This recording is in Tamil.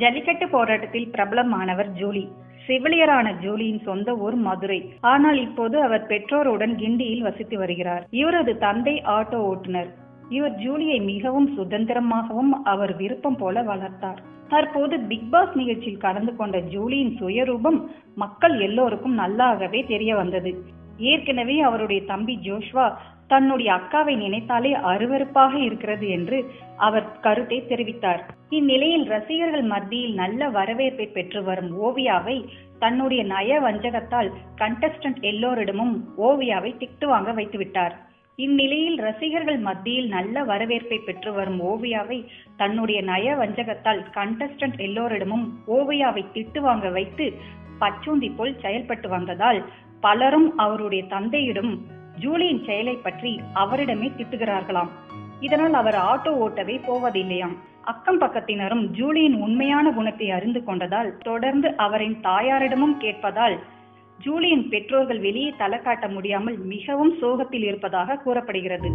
ஜல்லிக்கட்டு போராட்டத்தில் பிரபலமானவர் ஜூலி. செவிலியரான ஜூலியின் சொந்த ஊர் மதுரை. ஆனால் இப்போது அவர் பெற்றோருடன் கிண்டியில் வசித்து வருகிறார். இவரது தந்தை ஆட்டோ ஓட்டுநர். இவர் ஜூலியை மிகவும் சுதந்திரமாகவும் அவர் விருப்பம் போல வளர்த்தார். தற்போது பிக் பாஸ் நிகழ்ச்சியில் கலந்து கொண்ட ஜூலியின் சுயரூபம் மக்கள் எல்லோருக்கும் நல்லாகவே தெரிய வந்தது. ஏற்கனவே அவருடைய தம்பி ஜோஷ்வா தன்னுடைய அக்காவை நினைத்தாலே அருவருப்பாக இருக்கிறது என்று அவர் கருத்தை தெரிவித்தார். இந்நிலையில் ரசிகர்கள் மத்தியில் நல்ல வரவேற்பை பெற்று வரும் ஓவியாவை தன்னுடைய நய வஞ்சகத்தால் கண்டஸ்டன்ட் எல்லோரிடமும் ஓவியாவை திட்டு வாங்க வைத்துவிட்டார். இந்நிலையில் ரசிகர்கள் மத்தியில் நல்ல வரவேற்பை பெற்று வரும் ஓவியாவை தன்னுடைய நய வஞ்சகத்தால் கண்டஸ்டன்ட் எல்லோரிடமும் ஓவியாவை திட்டு வாங்க வைத்து பச்சூந்தி போல் செயல்பட்டு வந்ததால் பலரும் அவருடைய தந்தையிடம் ஜூலியின் செயலை பற்றி அவரிடமே திட்டுகிறார்களாம். இதனால் அவர் ஆட்டோ ஓட்டவே போவதில்லையாம். அக்கம் பக்கத்தினரும் ஜூலியின் உண்மையான குணத்தை அறிந்து கொண்டதால் தொடர்ந்து அவரின் தாயாரிடமும் கேட்பதால் ஜூலியின் பெற்றோர்கள் வெளியே தலை காட்ட முடியாமல் மிகவும் சோகத்தில் இருப்பதாக கூறப்படுகிறது.